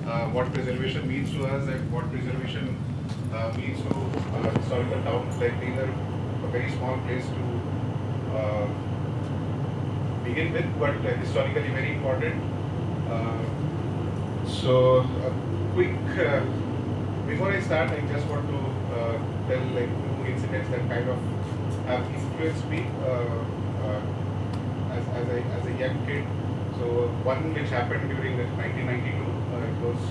what preservation means to us and what preservation means to historical towns like Bidar, a very small place to begin with, but historically very important. Uh, so, quick, before I start, I just want to tell like two incidents that kind of have influenced me as a young kid. So, one which happened during 1992, it was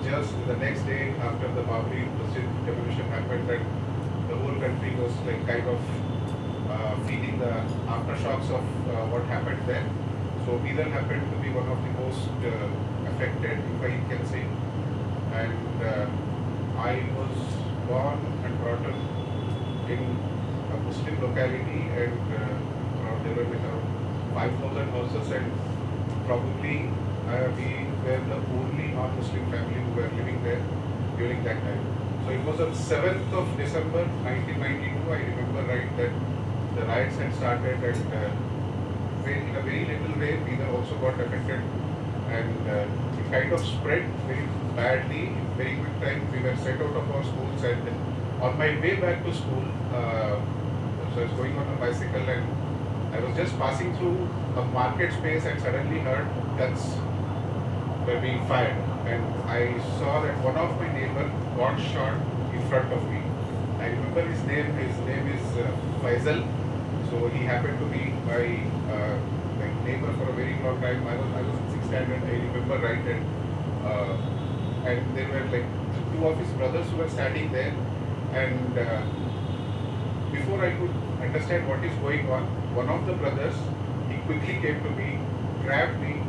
just the next day after the Babri Masjid demolition happened, that the whole country was like kind of feeling the aftershocks of what happened there. So Bidar happened to be one of the most affected, if I can say. And I was born and brought up in a Muslim locality, and there were like around 5,000 houses, and probably we were the only non-Muslim family who were living there during that time. So it was on 7th of December 1992, I remember right, that the riots had started, and in a very little way, Veena also got affected, and it kind of spread very badly in very quick time. We were sent out of our schools, and on my way back to school, so I was going on a bicycle, and I was just passing through a market space and suddenly heard guns were being fired, and I saw that one of my neighbor got shot in front of me. I remember his name. His name is Faisal. So he happened to be my like neighbor for a very long time. I was in sixth standard. I remember right, and there were like two of his brothers who were standing there, and before I could understand what is going one of the brothers, he quickly came to me, grabbed me,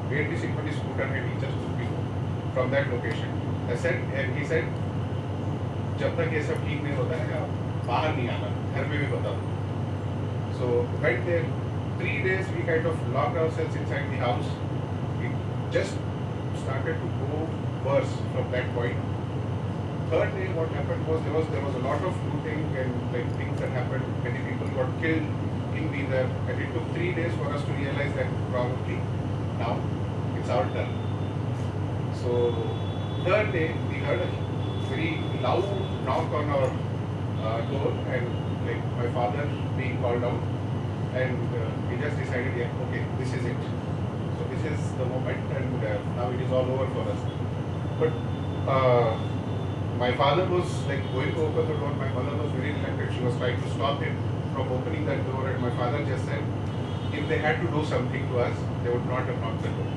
made me sit on his scooter, and he just took me from that location. I said, and he said, जब तक ये सब ठीक नहीं होता है आप बाहर नहीं आना, घर में भी बता दो. So right there, 3 days we kind of locked ourselves inside the house. It just started to go worse from that point. Third day, what happened was there was a lot of looting and like things that happened. Many people got killed in Bidar, and it took 3 days for us to realize that probably now it's our turn. So third day, we heard a very loud knock on our door, and like my father being called out, and we just decided, yeah, okay, this is it. So this is the moment, and now it is all over for us. But my father was like going to open the door. My mother was very reluctant. She was trying to stop him from opening that door, and my father just said, if they had to do something to us, they would not have knocked the door.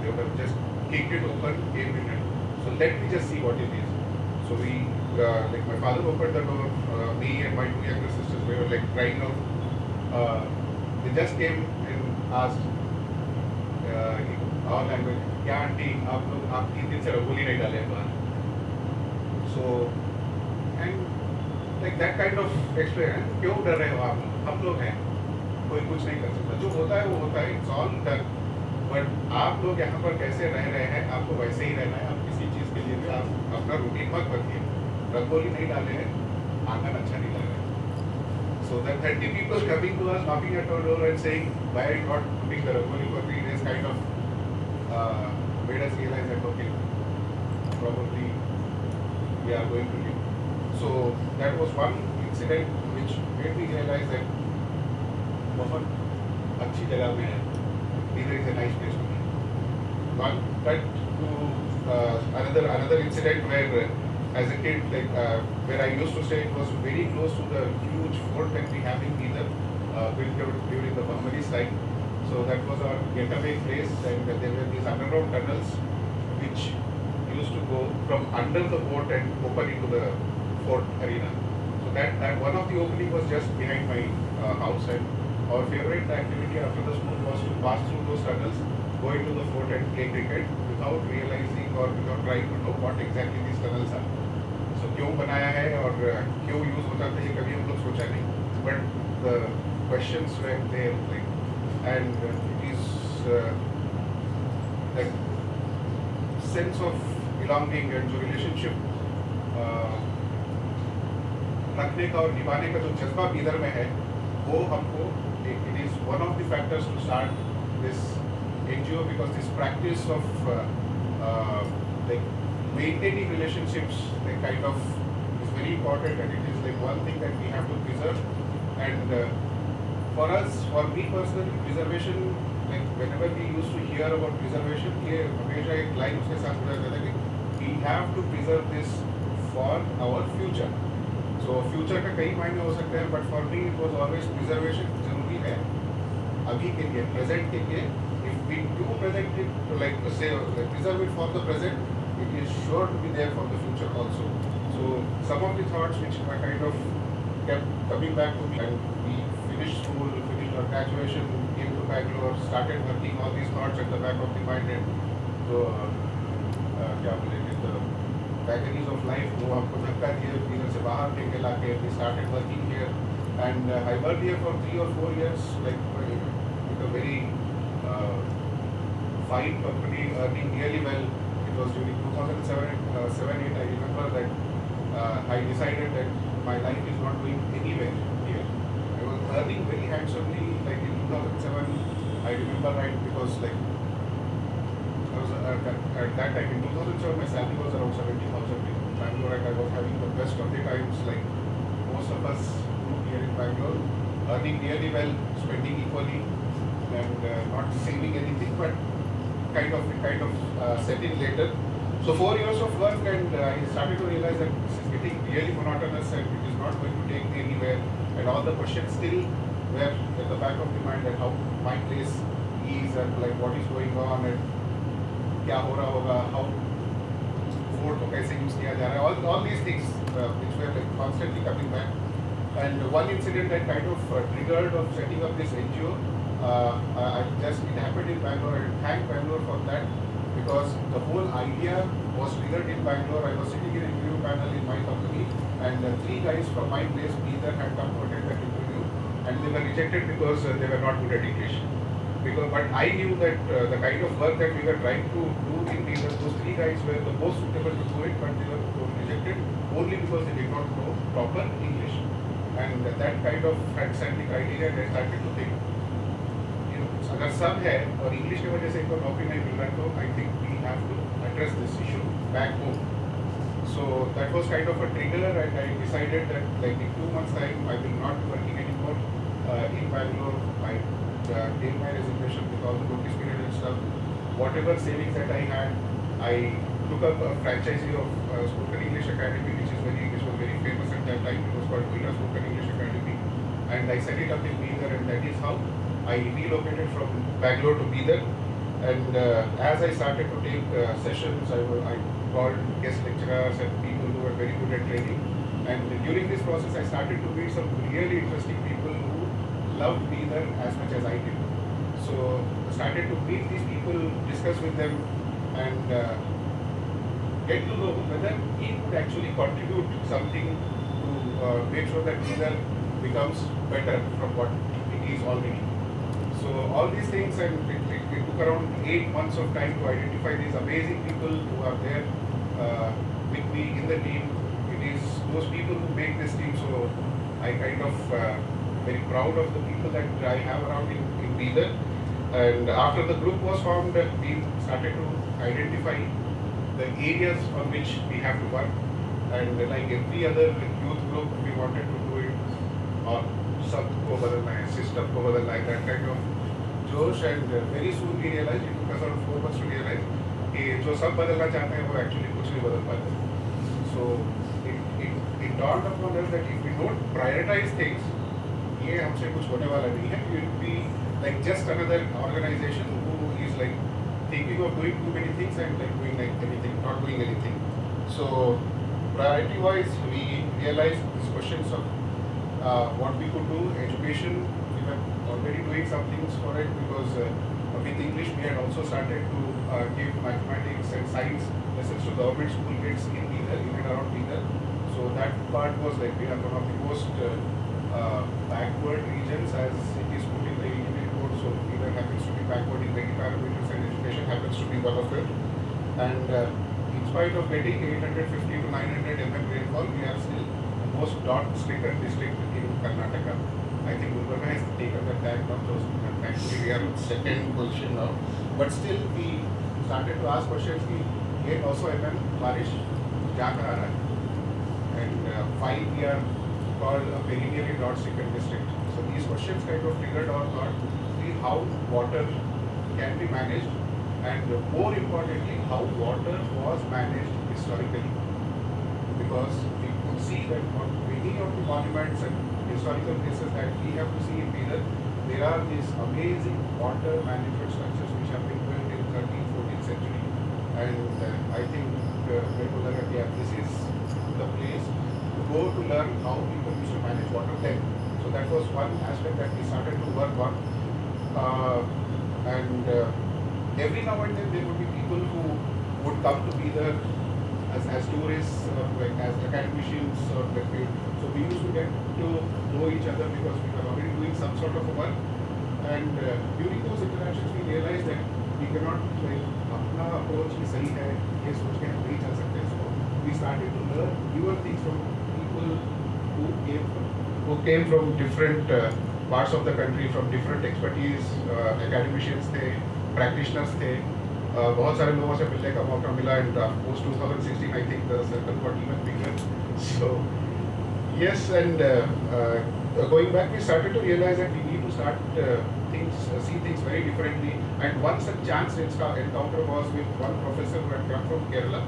They would have just kicked it open, came in, and so let me just see what it is. So we, like my father opened the door, me and my two younger sisters, we were like crying out. They just came and asked, our language, क्या aunty आप 3 दिन से रंगोली नहीं डाले बाहर. So and like that kind of experience, क्यों डर रहे हो आप? हम लोग हैं, कोई कुछ नहीं कर सकता. जो होता है वो होता है, it's all done. बट आप लोग यहाँ पर कैसे रह रहे हैं, आपको वैसे ही रहना है. आप किसी चीज़ के लिए भी आप अपना रूटीन मत बदलिए. रंगोली नहीं डाले हैं, आंगन अच्छा नहीं लग रहा है. So that 30 people coming to us, knocking at our door and saying, why are you not putting the rangoli for 3 days, kind of made us realize that, okay, probably we are going to leave. So that was one incident which made me realize that बहुत अच्छी जगह में है. Bidar is a nice place to be. One, but to another incident where as a kid, like where I used to stay, it was very close to the huge fort that we have in Bidar, built during the Bahmanis time. So that was our getaway place, and there were these underground tunnels which used to go from under the fort and open into the fort arena. So that one of the opening was just behind my house, and our favorite activity after the school was to pass through those tunnels, go into the fort and play cricket without realizing or without trying to know what exactly these tunnels are. So क्यों बनाया है और क्यों use होता था ये कभी हम लोग सोचा नहीं. But the questions were there, like, and it is that sense of belonging and जो relationship रखने का और निभाने का जो जज्बा बीदर में है, वो हमको it is one of the factors to start this NGO, because this practice of uh, like maintaining relationships, like kind of is very important, and it is like one thing that we have to preserve. And for us, for me personally, preservation, like whenever we used to hear about preservation, ये हमेशा एक line उसके साथ जुड़ा रहता है कि we have to preserve this for our future. So future का कई मायने हो सकते हैं, but for me it was always preservation जरूरी है अभी के लिए, present के लिए. If we do present it, to like say like preserve it for the present, it is sure to be there for the future also. So some of the thoughts which were kind of kept coming back to me, and we finished school, finished our graduation, came to Bangalore, started working, all these thoughts at the back of the mind, and so क्या बोलेंगे, the vagaries of life वो हमको धक्का दिए, इधर से बाहर फेंके लाके, we started working here, and I worked here for 3 or 4 years, like with a very fine company, earning really well. It was during 2007-8. I remember that I decided that my life is not going anywhere here. I was earning very handsomely, like in 2007. I remember right, because like I was at that time in 2007, my salary was around 70,000 in Bangalore, and I was having the best of the times, like most of us do here in Bangalore, earning really well, spending equally, and not saving anything, but kind of setting later. So 4 years of work, and I started to realize that this is getting really monotonous, and it is not going to take me anywhere. And all the questions still were at the back of the mind, that how my place is, and like what is going on, and क्या हो रहा होगा, how vote को कैसे use किया जा रहा है, all these things which were like constantly coming back. And one incident that kind of triggered of setting up this NGO, it happened in Bangalore, and thank Bangalore for that, because the whole idea was triggered in Bangalore. I was sitting in an interview panel in my company, and 3 guys from my place either had come to attend that interview, and they were rejected because they were not good at English. But I knew that the kind of work that we were trying to do in Veena, those 3 guys were the most suitable to do it, but they were rejected only because they did not know proper English. And that kind of had set the criteria, and I started to think, अगर सब है और English की वजह से इनको नौकरी नहीं मिल रहा है, तो I think we have to address this issue back home. So that was kind of a trigger, and I decided that like in 2 months time I will not be working anymore in Bangalore. I gave my resignation with all the notice period and stuff. Whatever savings that I had, I took up a franchisee of Spoken English Academy, which was very famous at that time. It was called Veena Spoken English Academy, and I set it up in Bidar, and that is how I relocated from Bangalore to Bidar. And as I started to take sessions, I called guest lecturers and people who were very good at training. And during this process, I started to meet some really interesting people who loved Bidar as much as I did. So I started to meet these people, discuss with them, and get to know whether he could actually contribute something to make sure that Bidar becomes better from what it is already. So all these things, and it took around 8 months of time to identify these amazing people who are there with me in the team. It is those people who make this team. So I kind of very proud of the people that I have around in Bidar. And after the group was formed, we started to identify the areas on which we have to work. And like every other youth group, we wanted to do it or सबको बदलना है, system को बदलना है, that kind of जोश. And very soon we realized, it took us around 4 months to realize कि जो सब बदलना चाहते हैं वो actually कुछ नहीं बदल पाते. So it dawned upon us that if we don't prioritize things, ये हमसे कुछ होने वाला नहीं है. We will be like just another organization who is like thinking of doing too many things and like doing like anything, not doing anything. So priority wise, we realized these questions of what we could do. Education, we were already doing some things for it, because with English we had also started to give mathematics and science lessons to government school kids in Bidar, in and around Bidar. So that part was like we are one of the most backward regions, as it is put in the EDB report. So Bidar happens to be backward in many parameters, and education happens to be one of it. And in spite of getting 850 to 900 mm rainfall, we are still the most drought-stricken district in Karnataka. I think Gulbarga has taken the tag now, so thankfully we are in second position now. But still, we started to ask questions ki ye 900 mm बारिश जा कर आ रहा है. And 5 we are called a perennially drought stricken district. So these questions kind of triggered our thought, see how water can be managed, and more importantly, how water was managed historically. Because we could see that on many of the monuments and historical places that we have to see in Bidar, there are these amazing water management structures which have been built in 13th, 14th century. And I think this is the place to go to learn how people used to manage water then. So that was one aspect that we started to work on. And every now and then there would be people who would come to Bidar as tourists or like as academicians or like so we used to get to know each other because we were already doing some sort of work. And during those interactions we realized that we cannot like अपना approach ही सही है ये सोच के हम नहीं चल सकते. So we started to learn newer things from people who came from different parts of the country, from different expertise. Academicians थे, practitioners थे, बहुत सारे लोगों से मिलने का मौका मिला. And post 2016 I think the circle got even bigger. So yes, and going back we started to realize that we need to start see things very differently. And one such chance encounter was with one professor who had come from Kerala.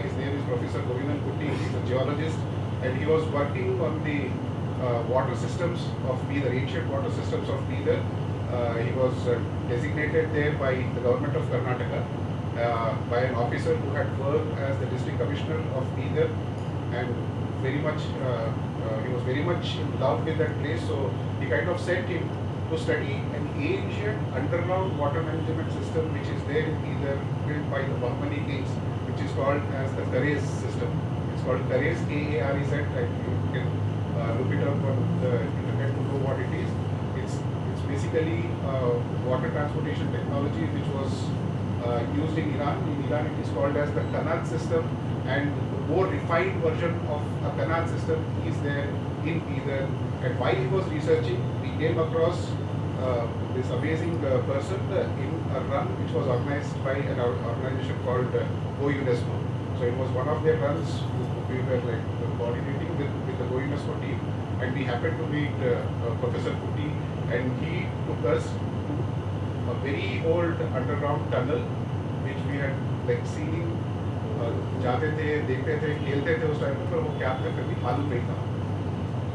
His name is Professor Govindan Kutti. He's a geologist, and he was working on the water systems of Bidar, ancient water systems of Bidar. He was designated there by the government of Karnataka by an officer who had worked as the district commissioner of Bidar, and very much he was very much in love with that place. So he kind of sent him to study an ancient underground water management system which is there in Bidar, built by the Bahmani kings, which is called as the Karez system. It's called Karez, K-A-R-E-Z. You can look it up on the internet to know what it is. It's basically water transportation technology which was used in Iran. In Iran it is called as the canal system, and the more refined version of a canal system is there in Bidar. And while he was researching, we came across this amazing person in a run which was organized by an organization called Go UNESCO. So it was one of their runs we were like coordinating with the Go UNESCO team, and we happened to meet Professor Kutti, and he took us to a very old underground tunnel which we had like seen. जाते थे, देखते थे, खेलते थे उस time पर, वो क्या था कभी मालूम नहीं था.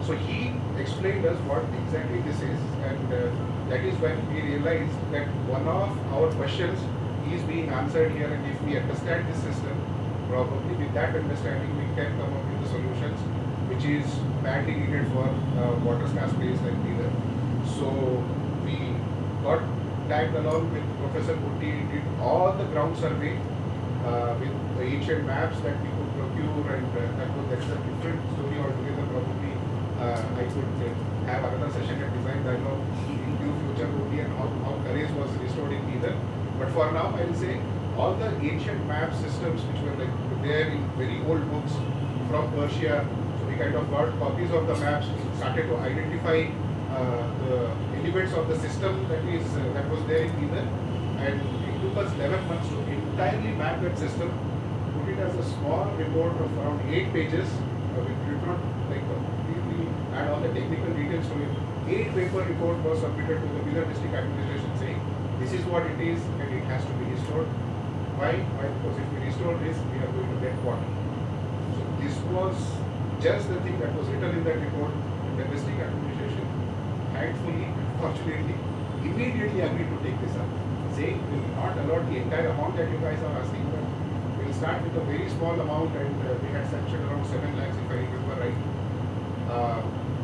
So he explained us what exactly this is, and that is when we realized that one of our questions is being answered here, and if we understand this system, probably with that understanding we can come up with the solutions which is badly needed for water scarce place like Bidar. So we got tagged along with Professor Kutti, did all the ground survey with the ancient maps that we could procure, and that's a different story altogether. Probably I could have another session at Design Dialogue in due future only, and how Karez was restored in Bidar. But for now I will say all the ancient map systems which were like there in very old books from Persia, so we kind of got copies of the maps, we started to identify the elements of the system that was there in Bidar, and it took us 11 months to entirely map that system, put it as a small report of around 8 pages. We did not like completely add all the technical details to it. 8-paper report was submitted to the Bidar district administration saying this is what it is and it has to be restored. Why? Because if we restore this, we are going to get water. So this was just the thing that was written in that report, and the district administration thankfully, fortunately, immediately agreed to take this up, saying we will not allot the entire amount that you guys are asking, but we will start with a very small amount, and we had sanctioned around 7 lakhs if I remember right.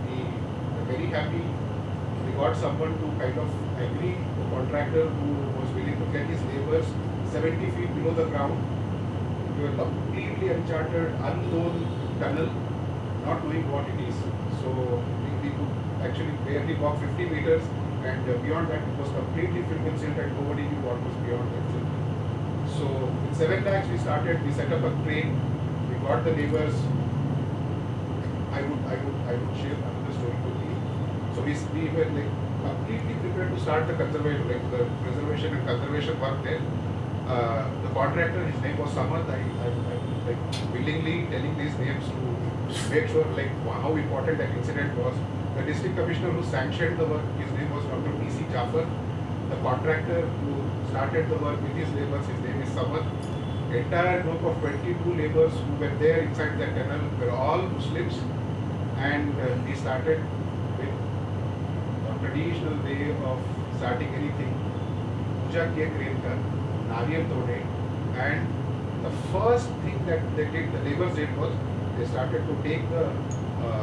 We were very happy. We got someone to kind of agree, a contractor who was willing to get his labours 70 feet below the ground. We were completely uncharted, unknown tunnel, not knowing what it is. So we could actually barely walk 50 meters, and beyond that it was completely filled with silt, and nobody knew what was beyond that silt. So with 7 lakhs we started, we set up a crane, we got the labours. I would share another story quickly. So we were like completely prepared to start the conservation, like the preservation and conservation work there. The contractor, his name was Samad. I'm like willingly telling these names to make sure like how important that incident was. The district commissioner who sanctioned the work, his name was Dr. P.C. Jafar. The contractor who started the work with his labours, his name is Samad. Entire group of 22 labours who were there inside the tunnel were all Muslims, and we started with a traditional way of starting anything. Puja kiye crane ka, nariyal tode, and the first thing that they did, the labours did was they started to take the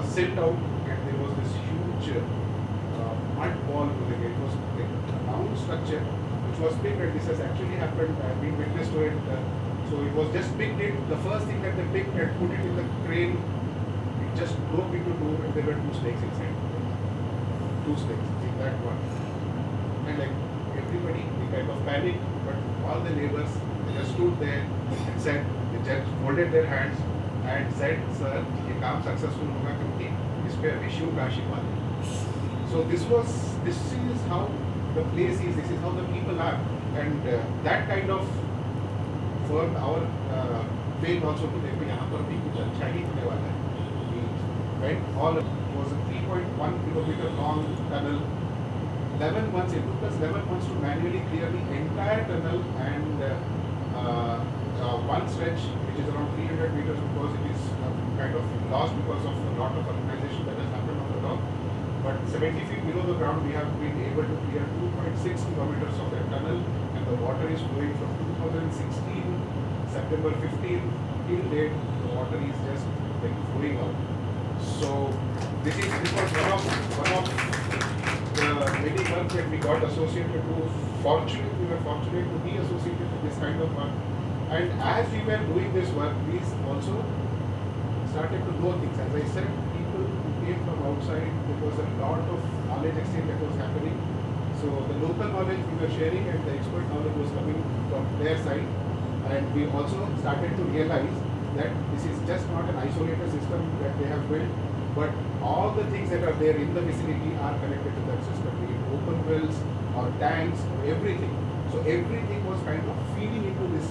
silt out, and there was this huge mud ball to the gate. It was like a round structure which was big, and this has actually happened. I have been witness to it. So it was just picked it. The first thing that they picked and put it in the crane, it just broke into two, and there were two snakes inside. Two snakes in that one. And like everybody, they kind of panicked, but all the neighbors, they just stood there and said, they just folded their hands and said, "Sir, ये काम successful होगा क्योंकि इस पे विष्णु का आशीर्वाद है." So this is how the place is. This is how the people are, and that kind of for our faith also to देखो यहाँ पर भी कुछ अच्छा ही होने वाला है. Right? All it was a 3.1 kilometer long tunnel. 11 months, it took us 11 months to manually clear the entire tunnel, and one stretch which is around 300 meters, because it is kind of lost because of a lot of urbanization that has happened on the top. But 70 feet below the ground, we have been able to clear 2.6 kilometers of that tunnel, and the water is flowing from 2016, September 15 till date. The water is just like flowing out. So this was one of the many work that we got associated to. We were fortunate to be associated with this kind of work. And as we were doing this work, we also started to know things. As I said, people who came from outside, there was a lot of knowledge exchange that was happening. So the local knowledge we were sharing and the expert knowledge was coming from their side. And we also started to realize that this is just not an isolated system that they have built, but all the things that are there in the vicinity are connected to that system, be it open wells or tanks or everything. So everything was kind of feeding into this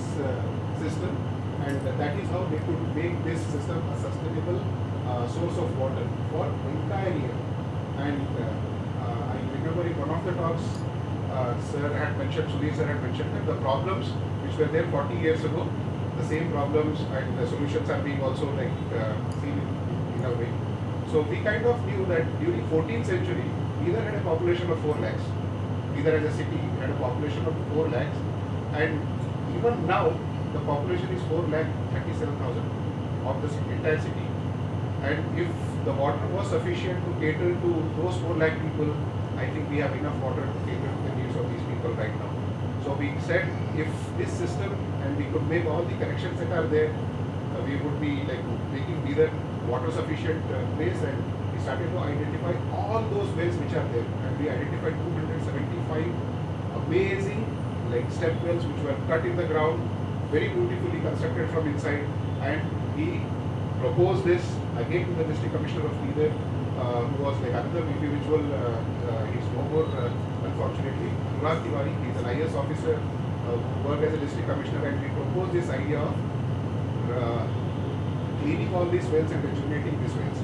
system, and that is how they could make this system a sustainable source of water for entire year. And I remember in one of the talks, Sudhir sir had mentioned that the problems which were there 40 years ago, the same problems and the solutions are being also like seen in a way. So we kind of knew that during 14th century, either had a population of 4 lakhs, either as a city had a population of 4 lakhs, and even now the population is 4 lakh 37,000 of the entire city. And if the water was sufficient to cater to those 4 lakh people, I think we have enough water to cater to the needs of these people right now. So we said if this system, and we could make all the connections that are there, we would be like making either water sufficient place, and we started to identify all those wells which are there, and we identified 275 amazing like step wells which were cut in the ground, very beautifully constructed from inside, and we proposed this again to the district commissioner of Nidar, who was like another individual, he's no more unfortunately, he is an IS officer who worked as a district commissioner, and we proposed this idea of cleaning all these wells and rejuvenating these wells.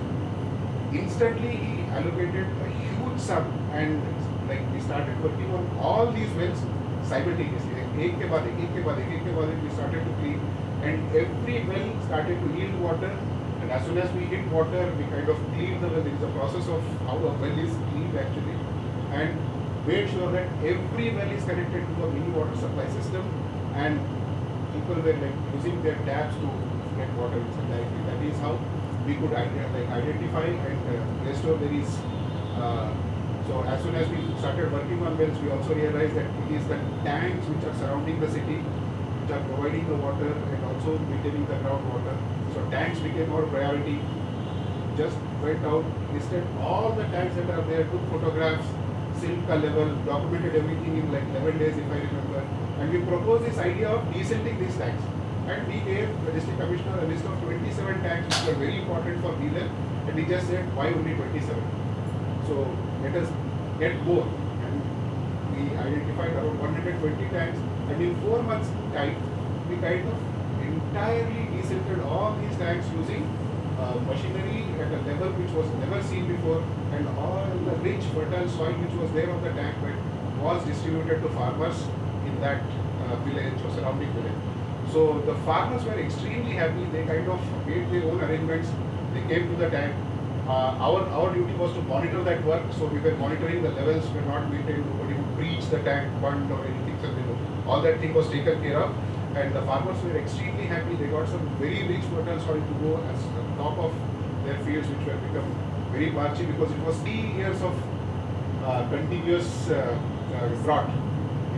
Instantly he allocated a huge sum, and like we started working on all these wells simultaneously. Like, एक के बाद एक we started to clean, and every well started to yield water, and as soon as we hit water, we kind of cleaned the well. There is a process of how a well is cleaned actually, and made sure that every well is connected to a mini water supply system, and people were like using their taps to get water inside directly. That is how we could identify and restore. There is so as soon as we started working on wells, we also realized that it is the tanks which are surrounding the city which are providing the water and also maintaining the groundwater. So tanks became our priority. Just went out, listed all the tanks that are there, took photographs, silt level, documented everything in like 11 days if I remember, and we proposed this idea of desilting these tanks. And we gave the district commissioner a list of 27 tanks which were very important for Veena, and he just said, why only 27? So let us get more. And we identified around 120 tanks And in 4 months' time, we kind of entirely desilted all these tanks using machinery at a level which was never seen before, and all the rich fertile soil which was there on the tank bed was distributed to farmers in that village or surrounding village. So the farmers were extremely happy. They kind of made their own arrangements. They came to the tank. Our duty was to monitor that work. So we were monitoring the levels were not maintained. Nobody would breach the tank fund or anything. So all that thing was taken care of. And the farmers were extremely happy. They got some very rich fertile soil to go as the top of their fields, which were become very parchy because it was 3 years of continuous drought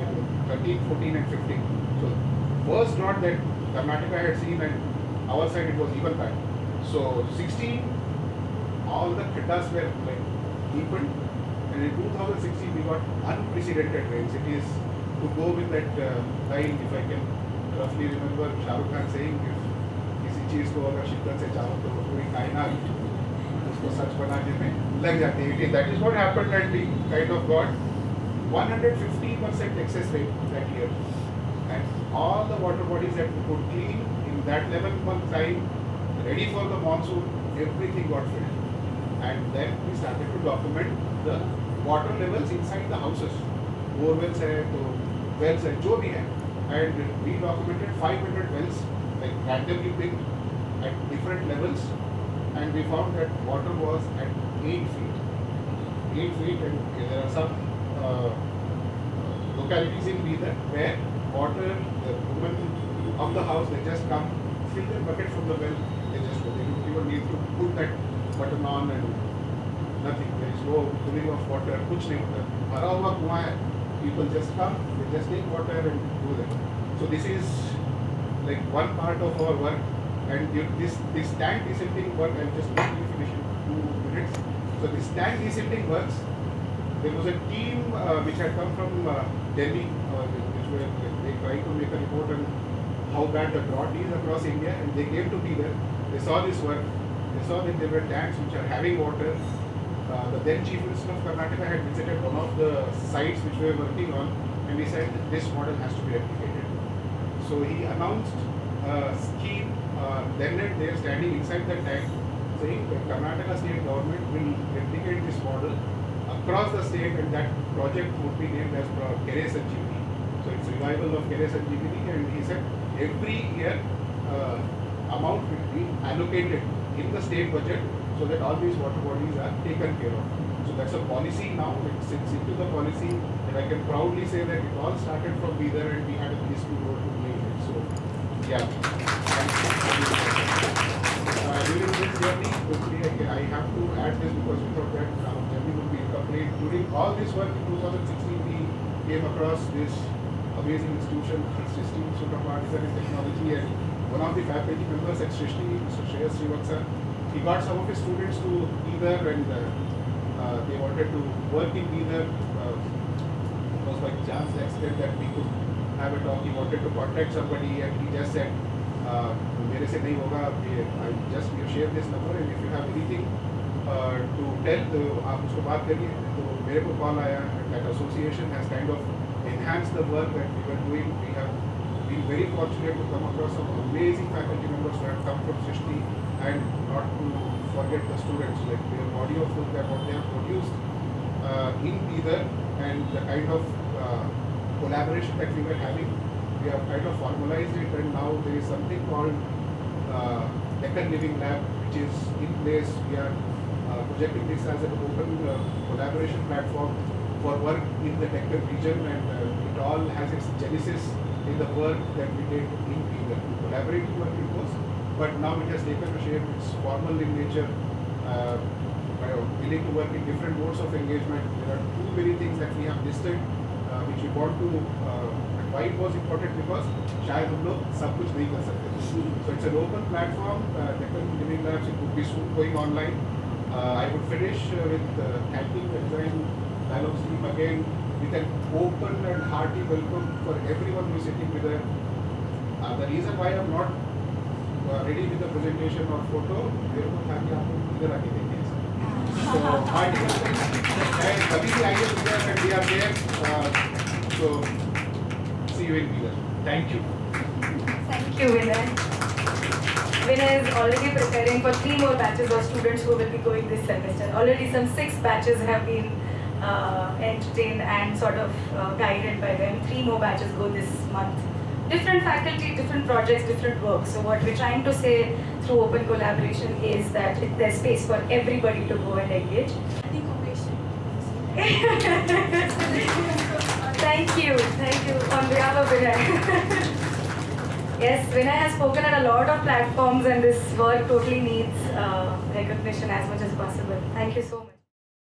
in 13, 14 and 15. So worst drought that Karnataka had seen, and our side it was even bad. So 16, all the khaddas were like deepened, and in 2016 we got unprecedented rains. It is to go with that line, if I can roughly remember Shah Rukh Khan saying, if किसी चीज को अगर शिद्दत से चाहो तो पूरी कायनात उसको सच बनाने में लग जाती है. That is what happened, and we kind of got 150% excess rain that year, and all the water bodies that we could clean in that 11-month time, ready for the monsoon, everything got filled. And then we started to document the water levels inside the houses. Borewells है तो wells है जो भी है, and we documented 500 wells like randomly picked at different levels, and we found that water was at 8 feet. 8 feet, and there are some localities in Bidar where water, the women of the house, they just come, fill their bucket from the well, they just go. They don't even need to put that button on and nothing. There is no pulling of water, kuch nahi hota. Bhara hua kuआं hai. People just come, they just take water and go there. So this is like one part of our work, and this tank desilting work, I'll just quickly finish in 2 minutes. So this tank desilting works. There was a team which had come from Delhi, which were they tried to make a report on how bad the drought is across India, and they came to be there. They saw this work. They saw that there were tanks which are having water. The then Chief Minister of Karnataka had visited one of the sites which we were working on, and he said that this model has to be replicated. So he announced a scheme then and there, standing inside the tank, saying that Karnataka state government will replicate this model across the state, and that project would be named as Kere Sanjeevani. So it's revival of Kere Sanjeevani, and he said every year amount will be allocated in the state budget so that all these water bodies are taken care of. So that's a policy now. It sits into the policy, and I can proudly say that it all started from Bidar, and we had a peaceful road to play it. So yeah. During this journey, quickly I have to add this because we thought that our journey would be incomplete. During all this work in 2016, we came across this amazing institution, Srishti Institute of Art, Design and Technology, and one of the faculty members at Srishti, Mr. Sharada Srinivasan, he got some of his students to Bidar, and they wanted to work in Bidar. It was by chance accident that we could have a talk. He wanted to contact somebody, and he just said, मेरे से नहीं होगा, I just share this number, and if you have anything to tell, तो आप उसको बात करिए. तो मेरे को कॉल आया, and that association has kind of enhanced the work that we were doing. We have been very fortunate to come across some amazing faculty members who have come from Srishti, and not to forget the students, like their body of work that what they have produced in Bidar, and the kind of collaboration that we were having. We have kind of formalized it, and now there is something called Deccan Living Lab, which is in place. We are projecting this as an open collaboration platform for work in the Deccan region, and it all has its genesis in the work that we did in Bidar. Collaborative work it was, but now it has taken a shape. It's formal in nature, willing to work in different modes of engagement. There are too many things that we have listed, which we want to. Why it was important? Because शायद हम लोग सब कुछ नहीं कर सकते. So it's an open platform. Deccan Living Labs, it would be soon going online. I would finish with thanking the design dialogue team again with an open and hearty welcome for everyone who is sitting with us. The reason why I'm not ready with the presentation or photo, मेरे को था कि आप लोग इधर आके देखें. So hearty welcome. And अभी भी आइए इधर, and we are there. So see even bigger. Thank you. Thank you, Vinay. Vinay is already preparing for 3 more batches of students who will be going this semester. Already some 6 batches have been entertained and sort of guided by them. 3 more batches go this month. Different faculty, different projects, different work. So what we're trying to say through open collaboration is that there's space for everybody to go and engage. Thank you on behalf of Vinay. Yes, Vinay has spoken at a lot of platforms and this work totally needs recognition as much as possible. Thank you so much.